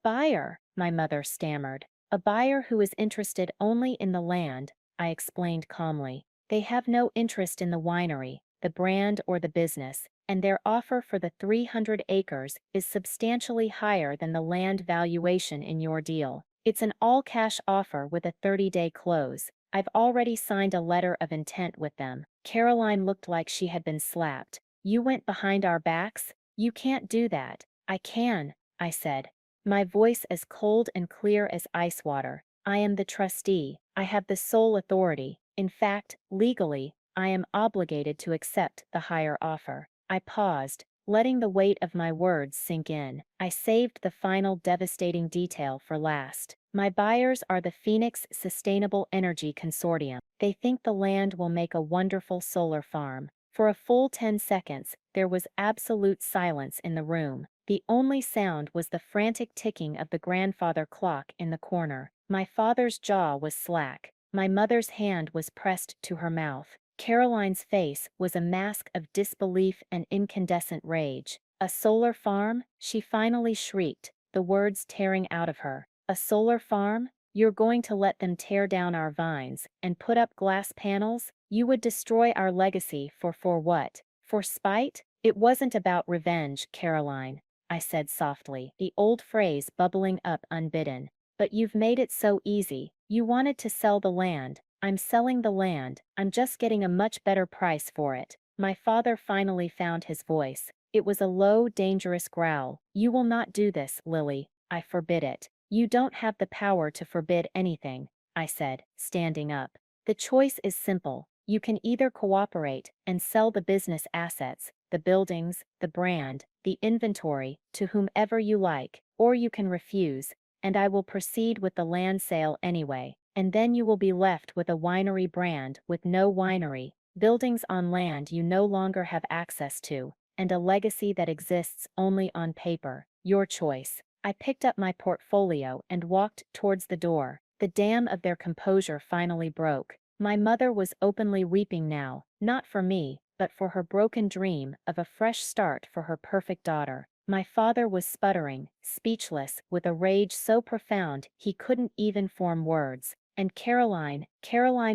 buyer? My mother stammered. A buyer who is interested only in the land, I explained calmly. They have no interest in the winery, the brand or the business, and their offer for the 300 acres is substantially higher than the land valuation in your deal. It's an all-cash offer with a 30-day close. I've already signed a letter of intent with them. Caroline looked like she had been slapped. You went behind our backs? You can't do that. I can, I said, my voice as cold and clear as ice water. I am the trustee. I have the sole authority. In fact, legally, I am obligated to accept the higher offer. I paused, letting the weight of my words sink in. I saved the final devastating detail for last. My buyers are the Phoenix Sustainable Energy Consortium. They think the land will make a wonderful solar farm. For a full 10 seconds, there was absolute silence in the room. The only sound was the frantic ticking of the grandfather clock in the corner. My father's jaw was slack. My mother's hand was pressed to her mouth. Caroline's face was a mask of disbelief and incandescent rage. A solar farm? She finally shrieked, the words tearing out of her. A solar farm? You're going to let them tear down our vines and put up glass panels? You would destroy our legacy for what? For spite? It wasn't about revenge, Caroline, I said softly, the old phrase bubbling up unbidden. But you've made it so easy. You wanted to sell the land. I'm selling the land. I'm just getting a much better price for it. My father finally found his voice. It was a low, dangerous growl. You will not do this, Lily. I forbid it. You don't have the power to forbid anything, I said, standing up. The choice is simple. You can either cooperate and sell the business assets, the buildings, the brand, the inventory, to whomever you like, or you can refuse, and I will proceed with the land sale anyway, and then you will be left with a winery brand with no winery, buildings on land you no longer have access to, and a legacy that exists only on paper. Your choice. I picked up my portfolio and walked towards the door. The dam of their composure finally broke. My mother was openly weeping now, not for me, but for her broken dream of a fresh start for her perfect daughter. My father was sputtering, speechless, with a rage so profound he couldn't even form words. And Caroline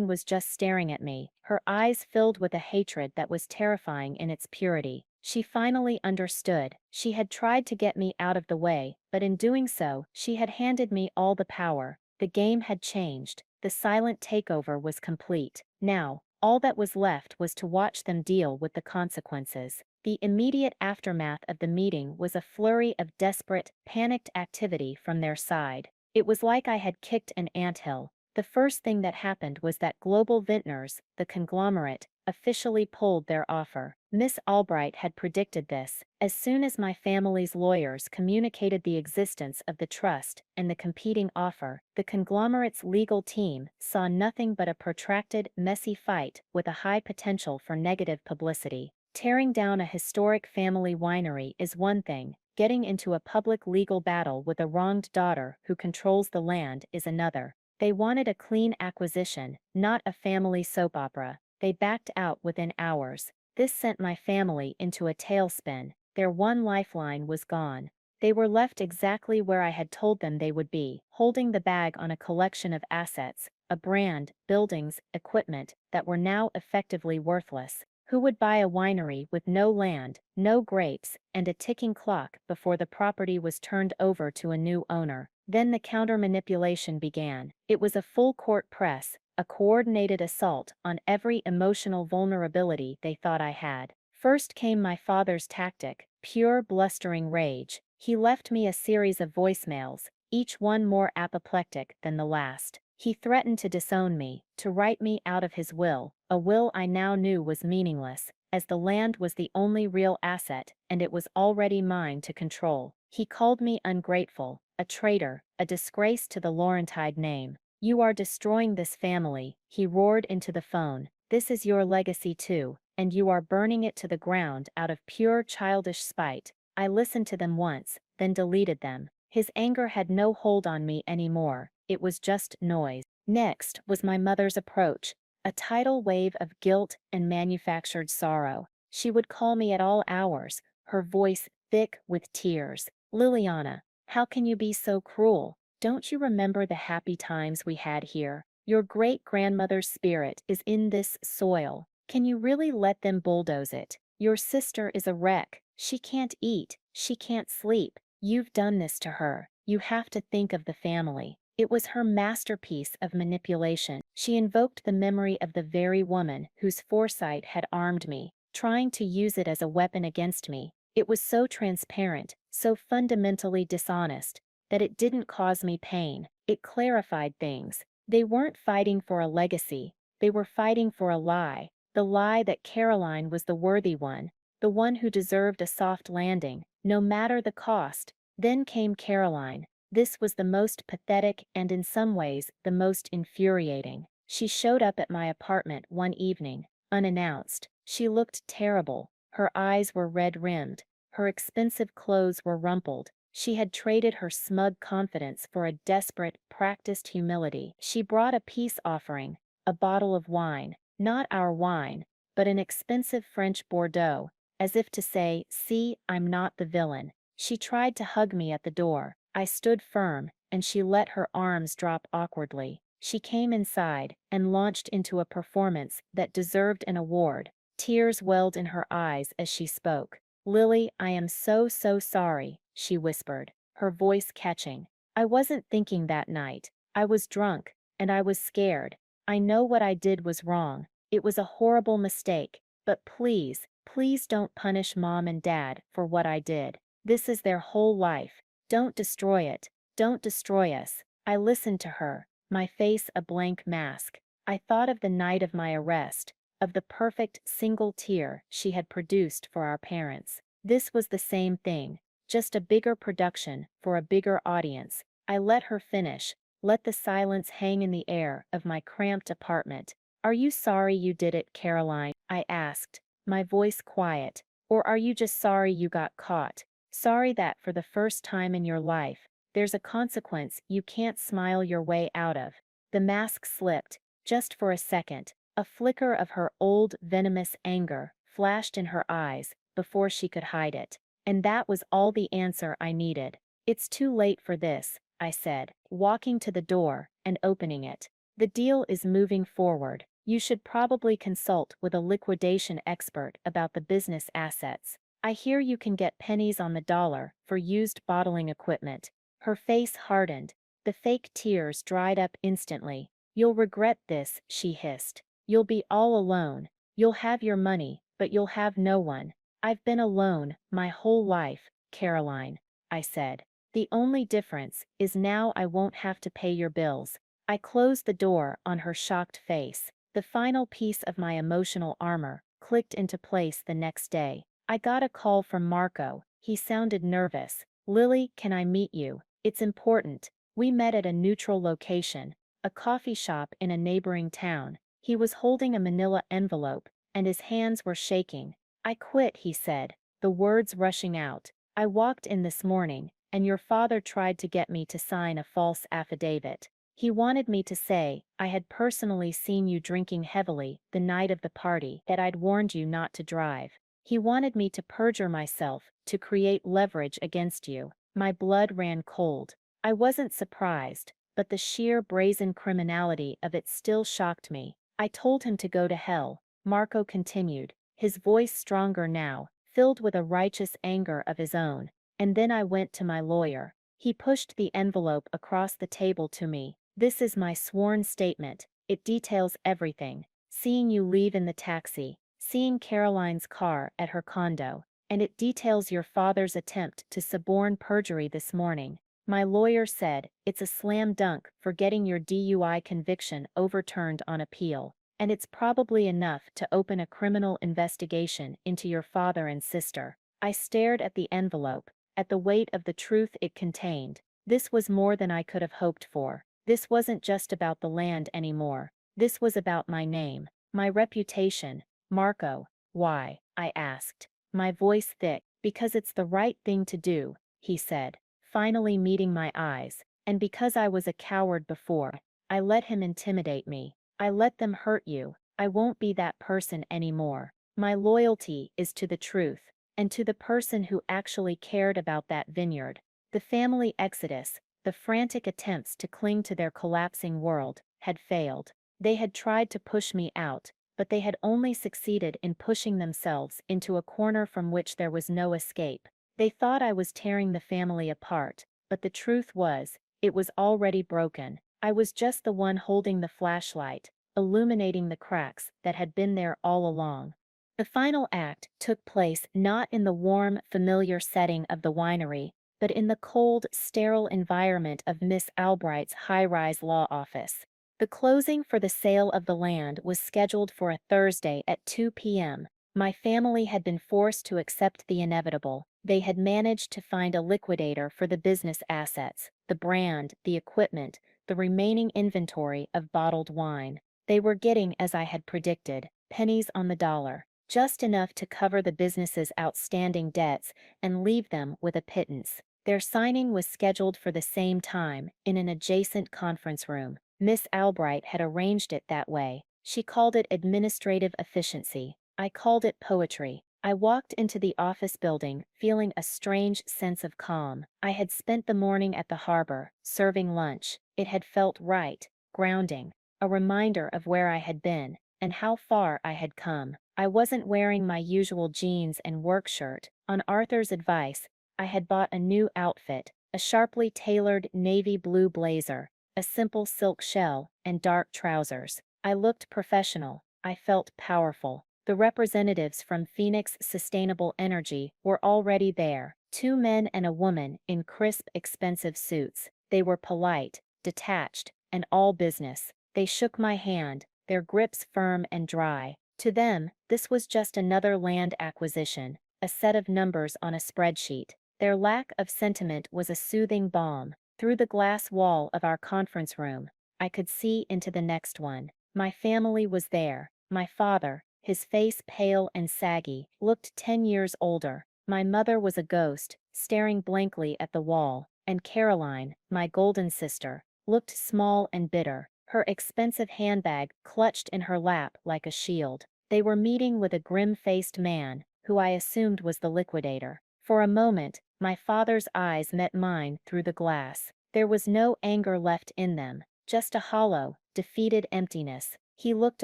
was just staring at me, her eyes filled with a hatred that was terrifying in its purity. She finally understood. She had tried to get me out of the way, but in doing so, she had handed me all the power. The game had changed. The silent takeover was complete. Now, all that was left was to watch them deal with the consequences. The immediate aftermath of the meeting was a flurry of desperate, panicked activity from their side. It was like I had kicked an anthill. The first thing that happened was that Global Vintners, the conglomerate, officially pulled their offer. Miss Albright had predicted this. As soon as my family's lawyers communicated the existence of the trust and the competing offer, the conglomerate's legal team saw nothing but a protracted, messy fight with a high potential for negative publicity. Tearing down a historic family winery is one thing. Getting into a public legal battle with a wronged daughter who controls the land is another. They wanted a clean acquisition, not a family soap opera. They backed out within hours. This sent my family into a tailspin. Their one lifeline was gone. They were left exactly where I had told them they would be, holding the bag on a collection of assets, a brand, buildings, equipment, that were now effectively worthless. Who would buy a winery with no land, no grapes, and a ticking clock before the property was turned over to a new owner? Then the counter-manipulation began. It was a full-court press, a coordinated assault on every emotional vulnerability they thought I had. First came my father's tactic, pure blustering rage. He left me a series of voicemails, each one more apoplectic than the last. He threatened to disown me, to write me out of his will, a will I now knew was meaningless, as the land was the only real asset, and it was already mine to control. He called me ungrateful, a traitor, a disgrace to the Laurentide name. You are destroying this family, he roared into the phone. This is your legacy too, and you are burning it to the ground out of pure childish spite. I listened to them once, then deleted them. His anger had no hold on me anymore. It was just noise. Next was my mother's approach, a tidal wave of guilt and manufactured sorrow. She would call me at all hours, her voice thick with tears. Liliana, how can you be so cruel? Don't you remember the happy times we had here? Your great-grandmother's spirit is in this soil. Can you really let them bulldoze it? Your sister is a wreck. She can't eat. She can't sleep. You've done this to her. You have to think of the family. It was her masterpiece of manipulation. She invoked the memory of the very woman whose foresight had armed me, trying to use it as a weapon against me. It was so transparent, so fundamentally dishonest, that it didn't cause me pain. It clarified things. They weren't fighting for a legacy. They were fighting for a lie. The lie that Caroline was the worthy one, the one who deserved a soft landing, no matter the cost. Then came Caroline. This was the most pathetic and in some ways the most infuriating. She showed up at my apartment one evening, unannounced. She looked terrible. Her eyes were red-rimmed. Her expensive clothes were rumpled. She had traded her smug confidence for a desperate, practiced humility. She brought a peace offering, a bottle of wine, not our wine, but an expensive French Bordeaux, as if to say, "See, I'm not the villain." She tried to hug me at the door. I stood firm, and she let her arms drop awkwardly. She came inside and launched into a performance that deserved an award. Tears welled in her eyes as she spoke. "Lily, I am so sorry." she whispered, her voice catching. I wasn't thinking that night. I was drunk, and I was scared. I know what I did was wrong. It was a horrible mistake, but please, please don't punish Mom and Dad for what I did. This is their whole life. Don't destroy it. Don't destroy us. I listened to her, my face a blank mask. I thought of the night of my arrest, of the perfect single tear she had produced for our parents. This was the same thing, just a bigger production for a bigger audience. I let her finish, let the silence hang in the air of my cramped apartment. Are you sorry you did it, Caroline? I asked, my voice quiet. Or are you just sorry you got caught? Sorry that for the first time in your life, there's a consequence you can't smile your way out of. The mask slipped, just for a second. A flicker of her old, venomous anger flashed in her eyes before she could hide it. And that was all the answer I needed. It's too late for this, I said, walking to the door and opening it. The deal is moving forward. You should probably consult with a liquidation expert about the business assets. I hear you can get pennies on the dollar for used bottling equipment. Her face hardened. The fake tears dried up instantly. You'll regret this, she hissed. You'll be all alone. You'll have your money, but you'll have no one. I've been alone my whole life, Caroline, I said. The only difference is now I won't have to pay your bills. I closed the door on her shocked face. The final piece of my emotional armor clicked into place the next day. I got a call from Marco. He sounded nervous. Lily, can I meet you? It's important. We met at a neutral location, a coffee shop in a neighboring town. He was holding a manila envelope, and his hands were shaking. I quit, he said, the words rushing out. I walked in this morning, and your father tried to get me to sign a false affidavit. He wanted me to say I had personally seen you drinking heavily the night of the party, that I'd warned you not to drive. He wanted me to perjure myself to create leverage against you. My blood ran cold. I wasn't surprised, but the sheer brazen criminality of it still shocked me. I told him to go to hell, Marco continued, his voice stronger now, filled with a righteous anger of his own. And then I went to my lawyer. He pushed the envelope across the table to me. This is my sworn statement. It details everything. Seeing you leave in the taxi, seeing Caroline's car at her condo, and it details your father's attempt to suborn perjury this morning. My lawyer said it's a slam dunk for getting your DUI conviction overturned on appeal, and it's probably enough to open a criminal investigation into your father and sister. I stared at the envelope, at the weight of the truth it contained. This was more than I could have hoped for. This wasn't just about the land anymore. This was about my name, my reputation. Marco, why? I asked, my voice thick. Because it's the right thing to do, he said, finally meeting my eyes. And because I was a coward before, I let him intimidate me. I let them hurt you. I won't be that person anymore. My loyalty is to the truth, and to the person who actually cared about that vineyard. The family exodus, the frantic attempts to cling to their collapsing world, had failed. They had tried to push me out, but they had only succeeded in pushing themselves into a corner from which there was no escape. They thought I was tearing the family apart, but the truth was, it was already broken. I was just the one holding the flashlight, illuminating the cracks that had been there all along. The final act took place not in the warm, familiar setting of the winery, but in the cold, sterile environment of Miss Albright's high-rise law office. The closing for the sale of the land was scheduled for a Thursday at 2 p.m. My family had been forced to accept the inevitable. They had managed to find a liquidator for the business assets, the brand, the equipment, the remaining inventory of bottled wine. They were getting, as I had predicted, pennies on the dollar. Just enough to cover the business's outstanding debts and leave them with a pittance. Their signing was scheduled for the same time, in an adjacent conference room. Miss Albright had arranged it that way. She called it administrative efficiency. I called it poetry. I walked into the office building, feeling a strange sense of calm. I had spent the morning at the harbor, serving lunch. It had felt right, grounding, a reminder of where I had been, and how far I had come. I wasn't wearing my usual jeans and work shirt. On Arthur's advice, I had bought a new outfit, a sharply tailored navy blue blazer, a simple silk shell, and dark trousers. I looked professional. I felt powerful. The representatives from Phoenix Sustainable Energy were already there, two men and a woman in crisp, expensive suits. They were polite, detached, and all business. They shook my hand, their grips firm and dry. To them, this was just another land acquisition, a set of numbers on a spreadsheet. Their lack of sentiment was a soothing balm. Through the glass wall of our conference room, I could see into the next one. My family was there. My father, his face pale and saggy, looked 10 years older. My mother was a ghost, staring blankly at the wall, and Caroline, my golden sister, looked small and bitter, her expensive handbag clutched in her lap like a shield. They were meeting with a grim-faced man, who I assumed was the liquidator. For a moment, my father's eyes met mine through the glass. There was no anger left in them, just a hollow, defeated emptiness. He looked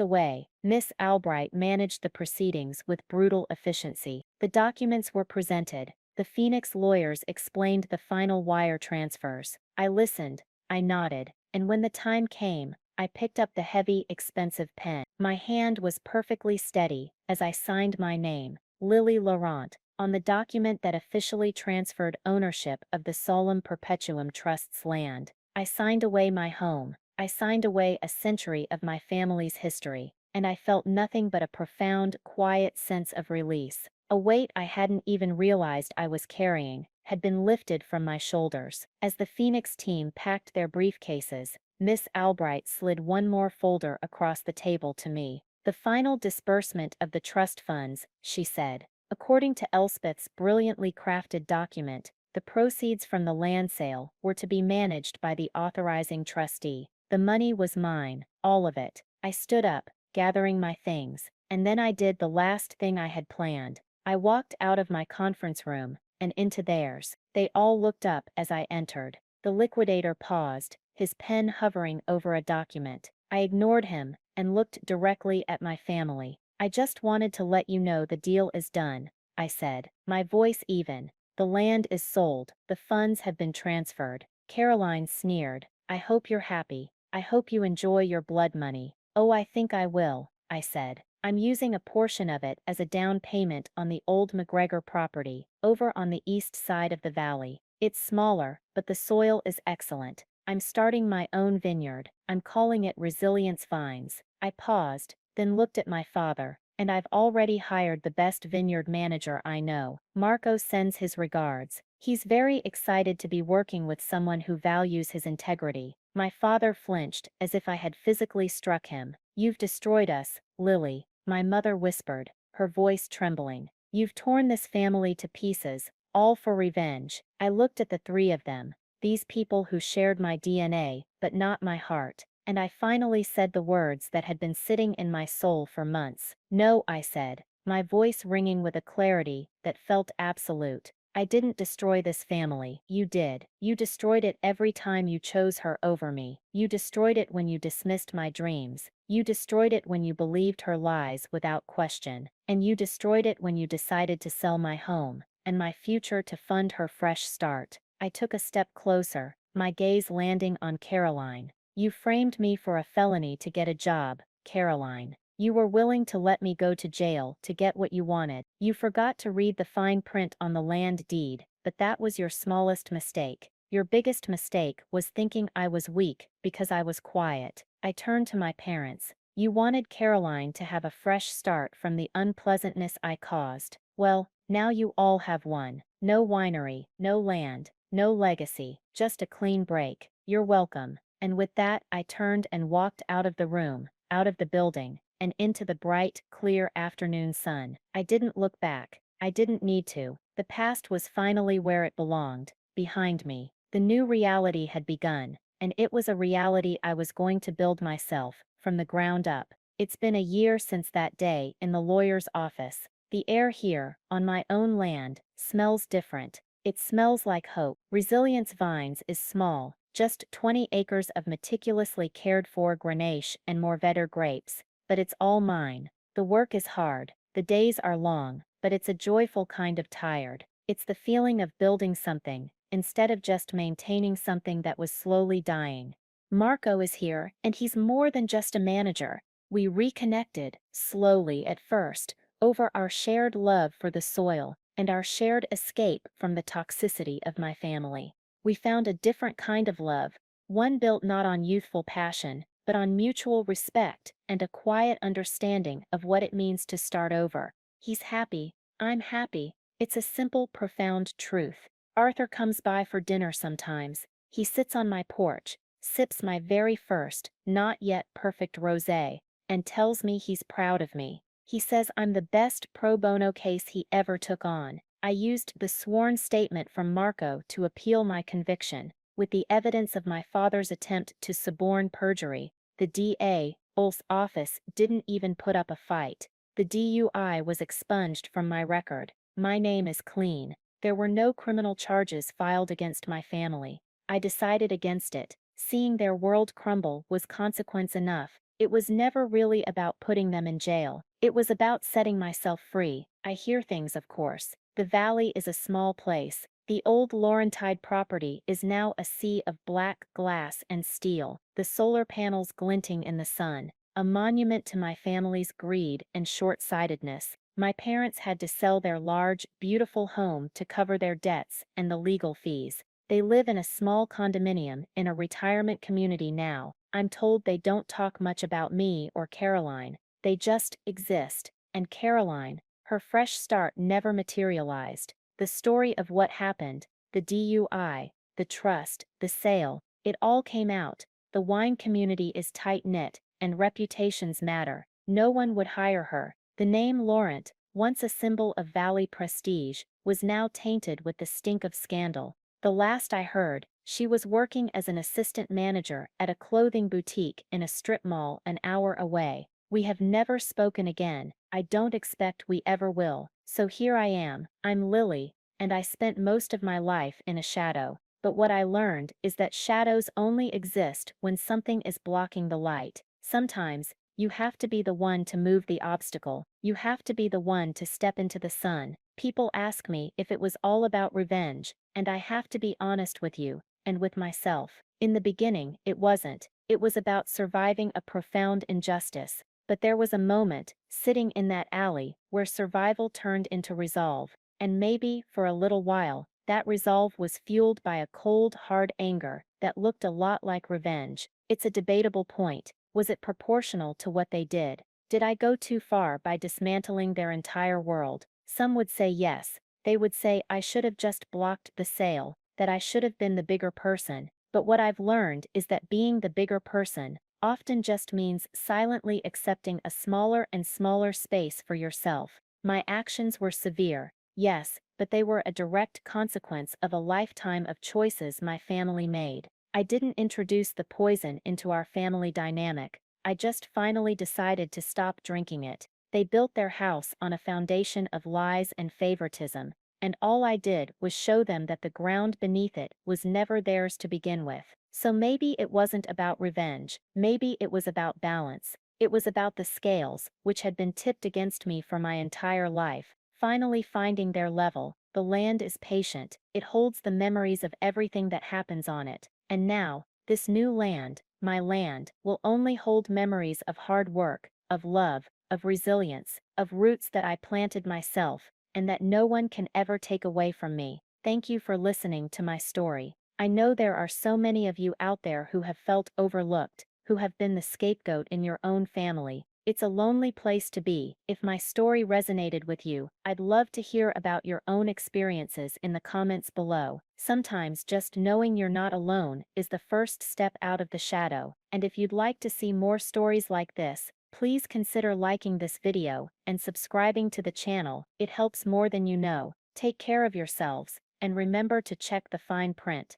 away. Miss Albright managed the proceedings with brutal efficiency. The documents were presented. The Phoenix lawyers explained the final wire transfers. I listened, I nodded, and when the time came, I picked up the heavy, expensive pen. My hand was perfectly steady as I signed my name, Lily Laurent, on the document that officially transferred ownership of the Solemn Perpetuum Trust's land. I signed away my home. I signed away a century of my family's history, and I felt nothing but a profound, quiet sense of release. A weight I hadn't even realized I was carrying had been lifted from my shoulders. As the Phoenix team packed their briefcases, Miss Albright slid one more folder across the table to me. "The final disbursement of the trust funds," she said. According to Elspeth's brilliantly crafted document, the proceeds from the land sale were to be managed by the authorizing trustee. The money was mine, all of it. I stood up, gathering my things, and then I did the last thing I had planned. I walked out of my conference room and into theirs. They all looked up as I entered. The liquidator paused, his pen hovering over a document. I ignored him and looked directly at my family. "I just wanted to let you know the deal is done," I said, my voice even. "The land is sold. The funds have been transferred." Caroline sneered. "I hope you're happy. I hope you enjoy your blood money." "Oh, I think I will," I said. "I'm using a portion of it as a down payment on the old McGregor property, over on the east side of the valley. It's smaller, but the soil is excellent. I'm starting my own vineyard. I'm calling it Resilience Vines." I paused, then looked at my father. "And I've already hired the best vineyard manager I know. Marco sends his regards. He's very excited to be working with someone who values his integrity." My father flinched, as if I had physically struck him. "You've destroyed us, Lily," my mother whispered, her voice trembling. "You've torn this family to pieces, all for revenge." I looked at the three of them, these people who shared my DNA, but not my heart, and I finally said the words that had been sitting in my soul for months. "No," I said, my voice ringing with a clarity that felt absolute. "I didn't destroy this family. You did. You destroyed it every time you chose her over me. You destroyed it when you dismissed my dreams. You destroyed it when you believed her lies without question. And you destroyed it when you decided to sell my home and my future to fund her fresh start." I took a step closer, my gaze landing on Caroline. "You framed me for a felony to get a job, Caroline. You were willing to let me go to jail to get what you wanted. You forgot to read the fine print on the land deed, but that was your smallest mistake. Your biggest mistake was thinking I was weak because I was quiet." I turned to my parents. "You wanted Caroline to have a fresh start from the unpleasantness I caused. Well, now you all have one. No winery, no land, no legacy, just a clean break. You're welcome." And with that, I turned and walked out of the room, out of the building, and into the bright, clear afternoon sun. I didn't look back. I didn't need to. The past was finally where it belonged, behind me. The new reality had begun, and it was a reality I was going to build myself, from the ground up. It's been a year since that day in the lawyer's office. The air here, on my own land, smells different. It smells like hope. Resilience Vines is small, just 20 acres of meticulously cared for Grenache and Mourvedre grapes, but it's all mine. The work is hard, the days are long, but it's a joyful kind of tired. It's the feeling of building something, instead of just maintaining something that was slowly dying. Marco is here, and he's more than just a manager. We reconnected, slowly at first, over our shared love for the soil and our shared escape from the toxicity of my family. We found a different kind of love, one built not on youthful passion, but on mutual respect and a quiet understanding of what it means to start over. He's happy, I'm happy. It's a simple, profound truth. Arthur comes by for dinner sometimes. He sits on my porch, sips my very first, not yet perfect rosé, and tells me he's proud of me. He says I'm the best pro bono case he ever took on. I used the sworn statement from Marco to appeal my conviction. With the evidence of my father's attempt to suborn perjury, the DA's office didn't even put up a fight. The DUI was expunged from my record. My name is clean. There were no criminal charges filed against my family. I decided against it. Seeing their world crumble was consequence enough. It was never really about putting them in jail. It was about setting myself free. I hear things, of course. The valley is a small place. The old Laurentide property is now a sea of black glass and steel, the solar panels glinting in the sun, a monument to my family's greed and short-sightedness. My parents had to sell their large, beautiful home to cover their debts and the legal fees. They live in a small condominium in a retirement community now. I'm told they don't talk much about me or Caroline. They just exist. And Caroline, her fresh start never materialized. The story of what happened, the DUI, the trust, the sale, it all came out. The wine community is tight-knit, and reputations matter. No one would hire her. The name Laurent, once a symbol of valley prestige, was now tainted with the stink of scandal. The last I heard, she was working as an assistant manager at a clothing boutique in a strip mall an hour away. We have never spoken again. I don't expect we ever will. So here I am. I'm Lily, and I spent most of my life in a shadow. But what I learned is that shadows only exist when something is blocking the light. Sometimes, you have to be the one to move the obstacle. You have to be the one to step into the sun. People ask me if it was all about revenge, and I have to be honest with you, and with myself. In the beginning, it wasn't. It was about surviving a profound injustice. But there was a moment, sitting in that alley, where survival turned into resolve. And maybe, for a little while, that resolve was fueled by a cold, hard anger that looked a lot like revenge. It's a debatable point. Was it proportional to what they did? Did I go too far by dismantling their entire world? Some would say yes. They would say I should have just blocked the sale, that I should have been the bigger person. But what I've learned is that being the bigger person often just means silently accepting a smaller and smaller space for yourself. My actions were severe, yes, but they were a direct consequence of a lifetime of choices my family made. I didn't introduce the poison into our family dynamic. I just finally decided to stop drinking it. They built their house on a foundation of lies and favoritism, and all I did was show them that the ground beneath it was never theirs to begin with. So maybe it wasn't about revenge, maybe it was about balance. It was about the scales, which had been tipped against me for my entire life, finally finding their level. The land is patient, it holds the memories of everything that happens on it. And now, this new land, my land, will only hold memories of hard work, of love, of resilience, of roots that I planted myself, and that no one can ever take away from me. Thank you for listening to my story. I know there are so many of you out there who have felt overlooked, who have been the scapegoat in your own family. It's a lonely place to be. If my story resonated with you, I'd love to hear about your own experiences in the comments below. Sometimes just knowing you're not alone is the first step out of the shadow. And if you'd like to see more stories like this, please consider liking this video and subscribing to the channel. It helps more than you know. Take care of yourselves, and remember to check the fine print.